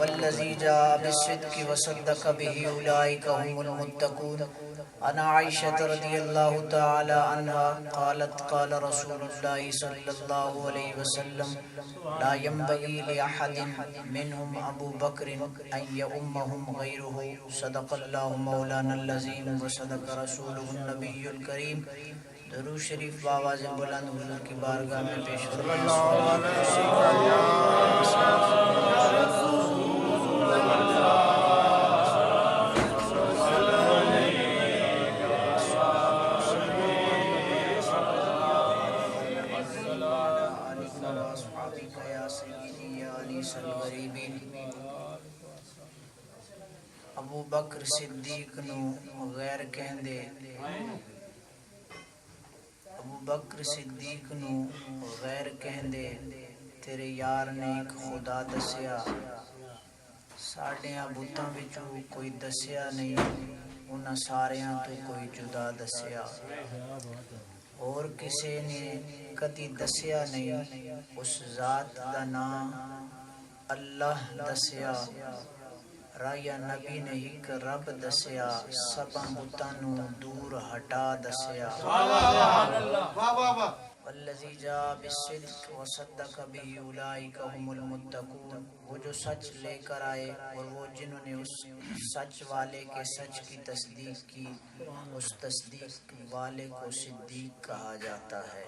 والذی جاء بالصدق وصدق به اولئک هم المتقون. عن عائشة رضی اللہ تعالی عنہا قالت قال رسول اللہ صلی اللہ علیہ وسلم لا ينبغي لأحد منهم ابو بکر ان یؤمهم غیره. صدق اللہ مولانا العظیم وصدق رسولہ النبی الکریم. درود شریف بآواز بلند حضور کی بارگاہ میں پیش ابو بکر صدیق نو غیر کہندے ابو بکر صدیق نو غیر کہندے تیرے یار نے ایک خدا دسیا. ساڈیاں بتاں وچوں کوئی دسیا نہیں, انہاں ساریاں تو کوئی جدا دسیا. اور کسے نے کدی دسیا نہیں, اس ذات دا نام اللہ دسیا. رایا نبی نے ایک رب دسیا, سباں بتاں نو دور ہٹا دسیا. والذی جاء بالصدق وصدق به اولئک هم المتقون. وہ جو سچ لے کر آئے اور وہ جنہوں نے اس سچ والے کے سچ کی تصدیق کی, اس تصدیق والے کو صدیق کہا جاتا ہے.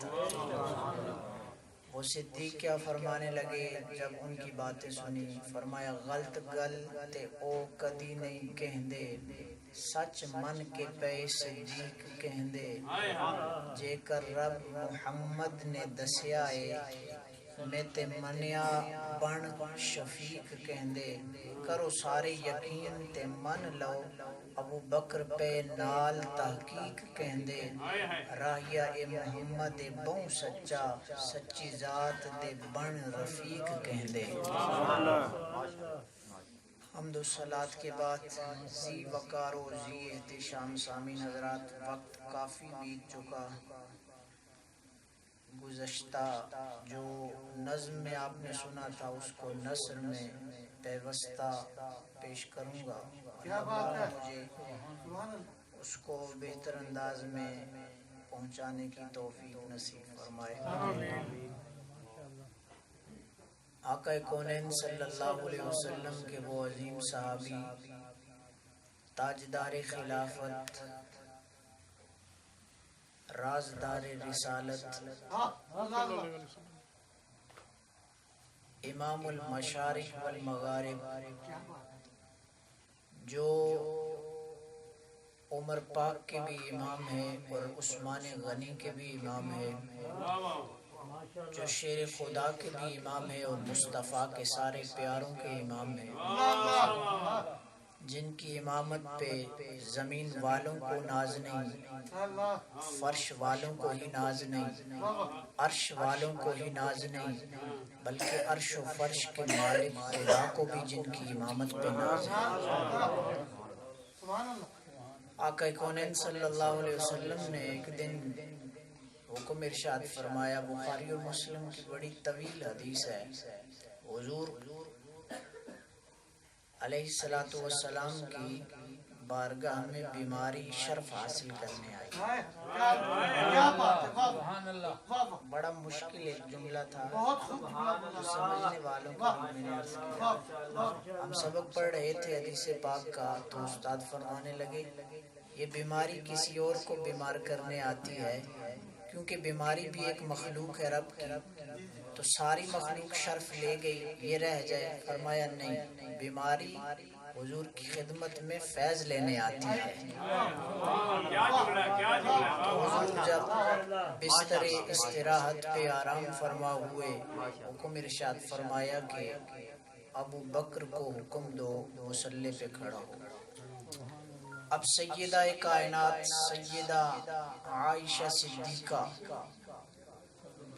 وہ صدیق کیا فرمانے لگے جب ان کی باتیں سنی؟ فرمایا غلط گل تے او کدی نہیں کہندے, سچ من کے پے صدیق کہندے. جے کر رب محمد نے دسیا اے میں تے منیا بن شفیق کہندے. کرو سارے یقین تے من لو ابو بکر پہ نال تحقیق کہندے. راہیا اے محمد بہوں سچا, سچی ذات دے بن رفیق کہندے. حمد و صلات کے بعد زی وقار و زی احتشام سامعین حضرات, وقت کافی بیت چکا. گزشتہ جو نظم میں آپ نے سنا تھا اس کو نثر میں پیوستہ پیش کروں گا. مجھے اس کو بہتر انداز میں پہنچانے کی توفیق نصیب فرمائے. آقا کونین صلی اللہ علیہ وسلم کے وہ عظیم صحابی, تاجدار خلافت, رازدار رسالت, امام المشارق والمغارب, جو عمر پاک کے بھی امام ہیں اور عثمان غنی کے بھی امام ہیں, جو شیر خدا کے بھی امام ہیں اور مصطفیٰ کے سارے پیاروں کے امام ہیں, جن کی امامت پہ زمین والوں کو ناز نہیں, فرش والوں کو ہی ناز نہیں, عرش والوں کو ہی ناز نہیں, بلکہ عرش و فرش کے مالک خدا کو بھی جن کی امامت پہ ناز ہے. آقا کونین صلی اللہ علیہ وسلم نے ایک دن حکم ارشاد فرمایا. بخاری اور مسلم کی بڑی طویل حدیث ہے. حضور علیہ السلام کی بارگاہ میں بیماری شرف حاصل کرنے آئی. بڑا مشکل ایک جملہ تھا, سمجھنے والوں کو بھی میں نے عرض کیا. ہم سبق پڑھ رہے تھے حدیث پاک کا, تو استاد فرمانے لگے یہ بیماری کسی اور کو بیمار کرنے آتی ہے, کیونکہ بیماری بھی ایک مخلوق ہے رب کی, تو ساری مخلوق شرف لے گئی, یہ رہ جائے. فرمایا نہیں, بیماری حضور کی خدمت میں فیض لینے آتی ہے. تو حضور جب بستر استراحت پہ آرام فرما ہوئے, حکم ارشاد فرمایا کہ ابو بکر کو حکم دو مصلی پہ کھڑا ہو. اب سیدہ کائنات سیدہ عائشہ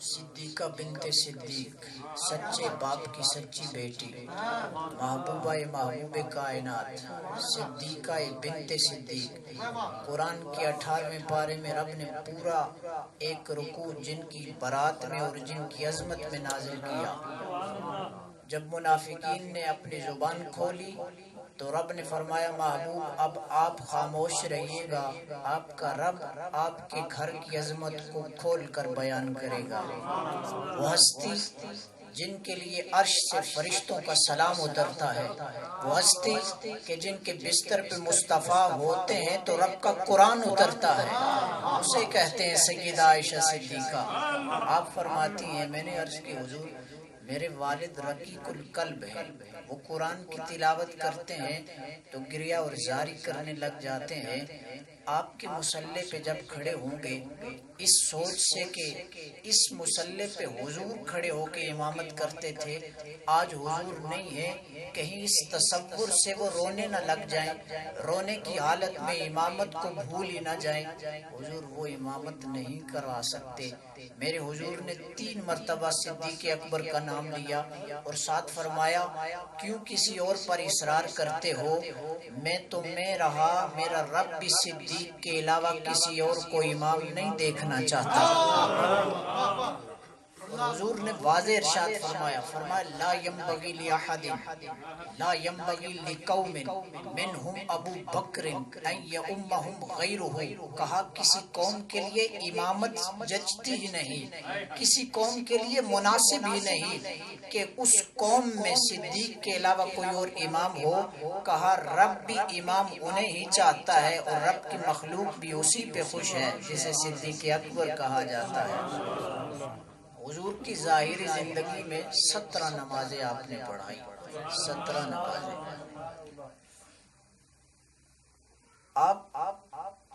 صدیقہ بنت صدیق, سچے باپ کی سچی بیٹی, محبوبہ محبوب کائنات, صدیقہ بنت صدیق. قرآن کے 18ویں پارے میں رب نے پورا ایک رکوع جن کی برات میں اور جن کی عظمت میں نازل کیا. جب منافقین نے اپنی زبان کھولی تو رب نے فرمایا محبوب اب آپ خاموش رہیے گا، آپ کا رب آپ کے گھر کی عظمت کو کھول کر بیان کرے گا۔ وہ ہستی جن کے لیے عرش سے فرشتوں کا سلام اترتا ہے، وہ ہستی کہ جن کے بستر پہ مصطفیٰ ہوتے ہیں تو رب کا قرآن اترتا ہے، اسے کہتے ہیں سیدہ عائشہ صدیقہ۔ آپ فرماتی ہیں میں نے عرض کی حضور میرے والد رقیق القلب ہیں، وہ قرآن کی تلاوت کرتے ہیں تو گریہ اور زاری کرنے لگ جاتے ہیں، آپ کے مصلے پہ جب کھڑے ہوں گے اس سوچ سے کہ اس مصلے پہ حضور کھڑے ہو کے امامت کرتے تھے، آج حضور نہیں ہے، کہیں اس تصور سے وہ رونے نہ لگ جائیں، رونے کی حالت میں امامت کو بھول ہی نہ جائیں، حضور وہ امامت نہیں کروا سکتے۔ میرے حضور نے 3 مرتبہ صدیق اکبر کا نام لیا اور ساتھ فرمایا کیوں کسی اور پر اصرار کرتے ہو، میں تو میں رہا، میرا رب بھی صدیق کے علاوہ کسی اور کو امام نہیں دیکھنا چاہتا۔ حضور نے واضح ارشاد فرمایا، لا ينبغي لأحد لا ينبغي لقوم منهم ابو بکر ان یؤمهم غیرہ، کہا کسی قوم کے لیے امامت جچتی ہی نہیں، کسی قوم کے لیے مناسب ہی نہیں کہ اس قوم میں صدیق کے علاوہ کوئی اور امام ہو، کہا رب بھی امام انہیں ہی چاہتا ہے اور رب کی مخلوق بھی اسی پہ خوش ہے جسے صدیق اکبر کہا جاتا ہے۔ حضور کی ظاہری زندگی میں 17 نمازیں آپ نے پڑھائی، 17 نمازیں۔ آپ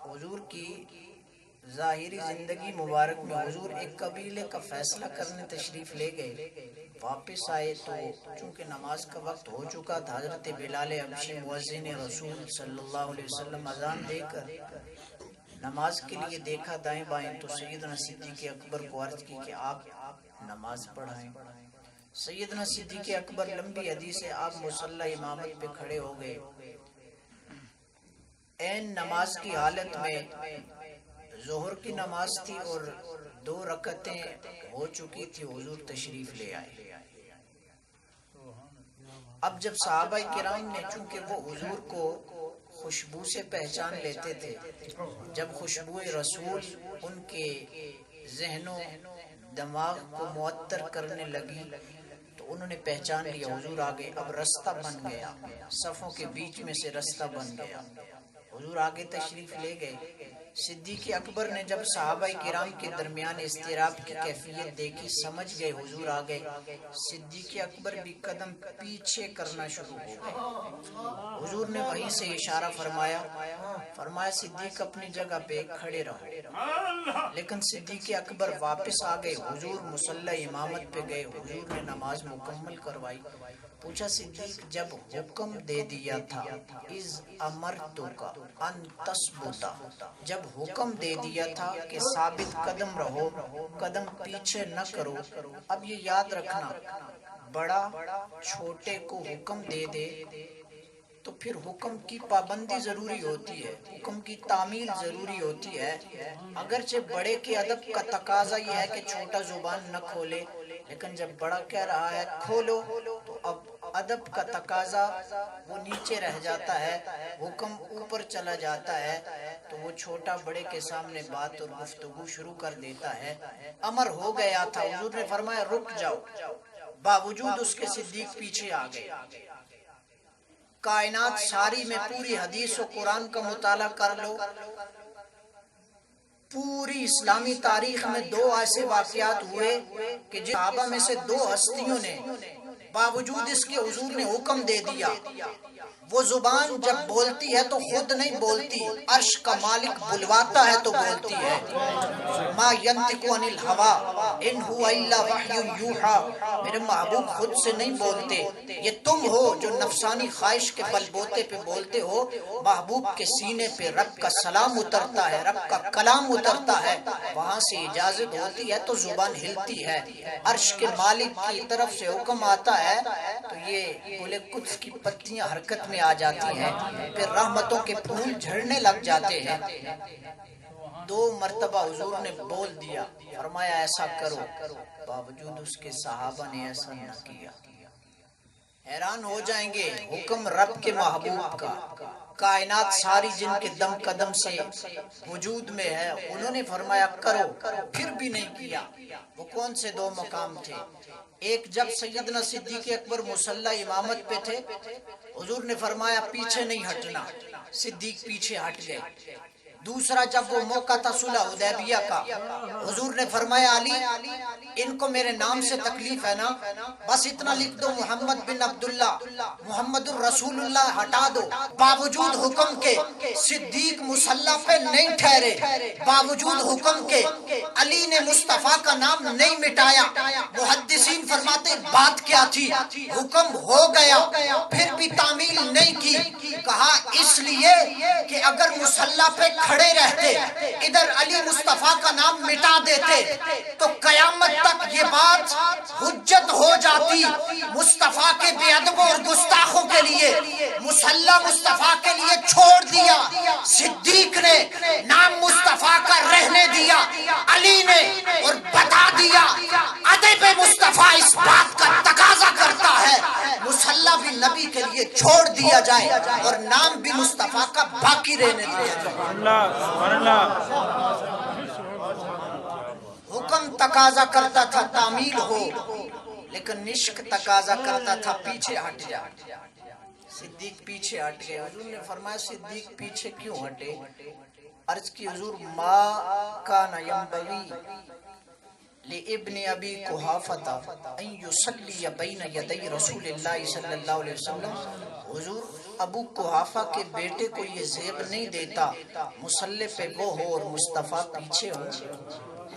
حضور کی ظاہری زندگی مبارک میں حضور ایک قبیلے کا فیصلہ کرنے تشریف لے گئے، واپس آئے تو چونکہ نماز کا وقت ہو چکا تھا، حضرت بلال حبشی مؤذن رسول صلی اللہ علیہ وسلم اذان دے کر نماز کے لیے دیکھا دائیں بائیں تو سیدنا صدیق اکبر کو عرض کی کہ آپ نماز پڑھائیں۔ سیدنا صدیق اکبر لمبی حدیث ہے، آپ مصلی امامت پہ کھڑے ہو گئے، این نماز کی حالت میں ظہر کی نماز تھی اور 2 رکعتیں ہو چکی تھی، حضور تشریف لے آئے۔ اب جب صحابہ کرام نے، چونکہ وہ حضور کو خوشبو سے پہچان لیتے تھے، جب خوشبو رسول ان کے ذہن و دماغ کو معطر کرنے لگی تو انہوں نے پہچان لیا حضور آگے، اب رستہ بن گیا، صفوں کے بیچ میں سے رستہ بن گیا، حضور آگے تشریف لے گئے۔ صدیق اکبر نے جب صحابہ کرام کے درمیان اضطراب کی کیفیت دیکھی، سمجھ گئے حضور آ گئے، صدیق اکبر بھی قدم پیچھے کرنا شروع ہو گئے۔ حضور نے وہیں سے اشارہ فرمایا صدیق اپنی جگہ پہ کھڑے رہو، لیکن صدیق اکبر واپس آ گئے، حضور مصلی امامت پہ گئے، حضور نے نماز مکمل کروائی۔ پوچھا صدیق جب حکم دے دیا تھا اذ امرتک ان تثبتا، جب حکم دے دیا تھا کہ ثابت قدم رہو، قدم پیچھے نہ کرو، اب یہ یاد رکھنا بڑا چھوٹے کو حکم دے دے تو پھر حکم کی پابندی ضروری ہوتی ہے، حکم کی تعمیل ضروری ہوتی ہے، اگرچہ بڑے کے ادب کا تقاضا یہ ہے کہ چھوٹا زبان نہ کھولے، لیکن جب بڑا کہہ رہا ہے کھولو تو اب ادب کا تقاضا وہ نیچے رہ جاتا ہے، حکم اوپر چلا جاتا ہے، تو وہ چھوٹا بڑے کے سامنے بات اور گفتگو شروع کر دیتا ہے۔ امر ہو گیا تھا، حضور نے فرمایا رک جاؤ، باوجود اس کے صدیق پیچھے آ گئے۔ کائنات ساری میں پوری حدیث و قرآن کا مطالعہ کر لو، پوری اسلامی تاریخ میں 2 ایسے واقعات ہوئے کہ جن صحابہ میں سے 2 ہستیوں نے باوجود اس کے حضور نے حکم دے دیا، وہ زبان جب بولتی ہے تو خود نہیں بولتی، عرش کا مالک بلواتا ہے تو بولتی ہے۔ ما ینطق عن الہوی ان هو الا وحی یوحی، میرے محبوب خود سے نہیں بولتے، یہ تم ہو جو نفسانی خواہش کے بل بوتے پہ بولتے ہو۔ محبوب کے سینے پہ رب کا سلام اترتا ہے، رب کا کلام اترتا ہے، وہاں سے اجازت ہوتی ہے تو زبان ہلتی ہے، عرش کے مالک کی طرف سے حکم آتا ہے تو یہ گل قدس کی پتیاں حرکت میں آ جاتی ہیں، پھر رحمتوں کے پھول جھڑنے لگ جاتے ہیں۔ 2 مرتبہ حضور نے بول دیا، فرمایا ایسا کرو، باوجود اس کے صحابہ نے ایسا نہ کیا۔ حیران ہو جائیں گے حکم رب کے محبوب کا، کائنات ساری جن کے دم قدم سے وجود میں ہے، انہوں نے فرمایا کرو، پھر بھی نہیں کیا۔ وہ کون سے دو مقام تھے؟ ایک جب سیدنا صدیق اکبر مصلی امامت پہ تھے، حضور نے فرمایا پیچھے نہیں ہٹنا، صدیق پیچھے ہٹ گئے۔ دوسرا جب وہ موقع تھا صلح حدیبیہ کا، حضور نے فرمایا علی ان کو میرے نام سے تکلیف ہے نا، بس اتنا لکھ دو محمد بن عبداللہ، محمد الرسول اللہ ہٹا دو۔ باوجود حکم کے صدیق مصلی پہ نہیں ٹھہرے، باوجود حکم کے علی نے مصطفیٰ کا نام نہیں مٹایا۔ محدثین فرماتے بات کیا تھی؟ حکم ہو گیا پھر بھی تعمیل نہیں کی۔ کہا اس لیے کہ اگر مصلی پہ کھڑے رہتے، ادھر علی مصطفیٰ کا نام مٹا دیتے تو قیامت تک یہ بات حجت ہو جاتی مصطفیٰ کے بے ادبوں اور گستاخوں کے لیے۔ مصلی مصطفیٰ کے لیے چھوڑ دیا، صدیق نے نام مصطفیٰ کا رہنے دیا، علی نے اور بتا دیا ادب مصطفیٰ اس بات کا تقاضا کرتا ہے مصلی بھی نبی کے لیے چھوڑ دیا جائے اور نام بھی مصطفیٰ کا باقی رہنے دیا جائے۔ حکم تقاضا کرتا تھا تعمیل ہو، لیکن عشق تقاضا کرتا تھا پیچھے ہٹ جا۔ صدیق پیچھے ہٹ گئے۔ حضور نے فرمایا صدیق پیچھے کیوں ہٹے؟ عرض کی حضور ما کان ینبغی لابن ابی قحافہ ان یصلی بین یدی رسول اللہ صلی اللہ علیہ وسلم، حضور ابو قحافہ کے بیٹے کو یہ زیب نہیں دیتا مصلی پہ وہ ہو اور مصطفیٰ پیچھے ہو۔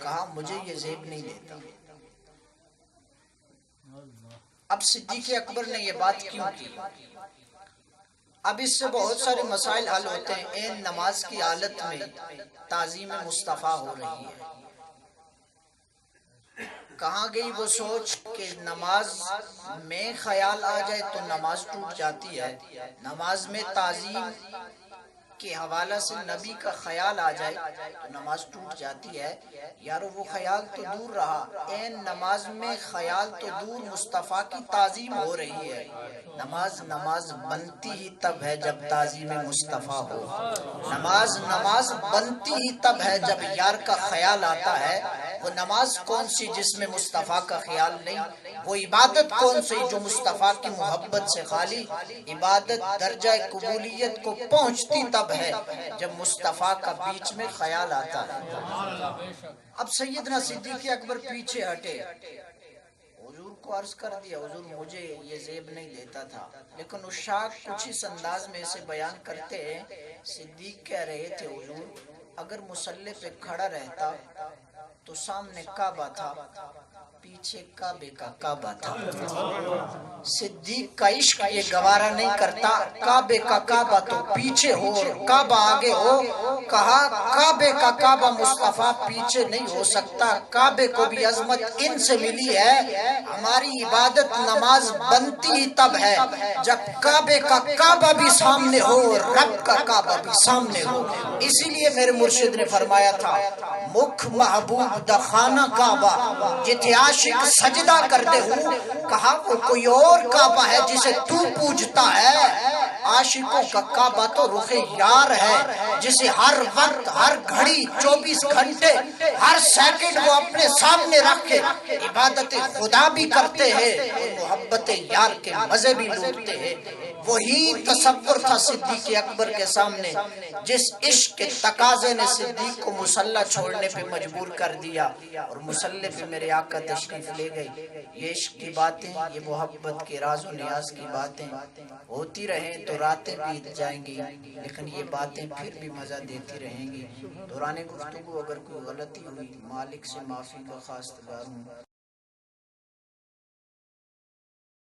کہا مجھے یہ زیب نہیں دیتا۔ اب صدیق اکبر نے یہ بات کیوں کی؟ اب اس سے بہت سارے مسائل حل ہوتے ہیں۔ این نماز کی حالت میں تعظیم مصطفیٰ ہو رہی ہے، کہاں گئی وہ سوچ کہ نماز میں خیال آ جائے تو نماز ٹوٹ جاتی ہے، نماز میں تعظیم کے حوالہ سے نبی کا خیال آ جائے تو نماز ٹوٹ جاتی ہے۔ یارو وہ خیال تو دور رہا، این نماز میں خیال تو دور مصطفیٰ کی تعظیم ہو رہی ہے۔ نماز بنتی ہی تب ہے جب تعظیم مصطفیٰ ہو، نماز بنتی ہی تب ہے جب یار کا خیال آتا ہے۔ وہ نماز کون سی جس میں مصطفیٰ کا خیال نہیں؟ وہ عبادت کون سی جو مصطفیٰ کی محبت سے خالی؟ عبادت درجہ قبولیت کو پہنچتی تب ہے جب مصطفیٰ کا بیچ میں خیال آتا ہے۔ اب سیدنا صدیق اکبر پیچھے ہٹے، حضور کو عرض کر دیا حضور مجھے یہ زیب نہیں دیتا تھا، لیکن اشاق کچھ اس انداز میں اسے بیان کرتے ہیں۔ صدیق کہہ رہے تھے حضور اگر مصلی پہ کھڑا رہتا تو سامنے کعبہ تھا، پیچھے کعبے کا کعبہ تھا۔ صدیق کا عشق یہ گوارا نہیں کرتا کعبے کا کعبہ تو پیچھے ہو اور کعبہ آگے ہو۔ کہا کعبے کا کعبہ مصطفیٰ پیچھے نہیں ہو سکتا، کعبے کو بھی عظمت ان سے ملی ہے۔ ہماری عبادت نماز بنتی ہی تب ہے جب کعبے کا کعبہ بھی سامنے ہو اور رب کا کعبہ بھی سامنے ہو۔ اسی لیے میرے مرشد نے فرمایا تھا مکھ محبوب دا خانہ کعبہ جتھے عاشق سجدہ کرتے ہوں، کہا وہ کوئی اور کعبہ ہے جسے تو پوجتا ہے؟ عاشقوں کا کعبہ تو رخ یار ہے جسے ہر وقت ہر گھڑی 24 گھنٹے ہر سیکنڈ وہ اپنے سامنے رکھ کے عبادت خدا بھی کرتے ہیں اور محبت یار کے مزے بھی لوٹتے ہیں۔ وہی تصور تھا صدیق اکبر کے سامنے جس عشق کے تقاضے نے صدیق کو مصلی چھوڑنے پہ مجبور کر دیا اور مصلی پہ میرے آقا تشریف لے گئے۔ یہ عشق کی باتیں، یہ محبت کے راز و نیاز کی باتیں ہوتی رہیں تو راتیں بیت جائیں گی، لیکن یہ باتیں پھر بھی مزہ دیتی رہیں گی۔ دوران گفتگو اگر کوئی غلطی ہوئی مالک سے معافی کا خواستگار ہوں۔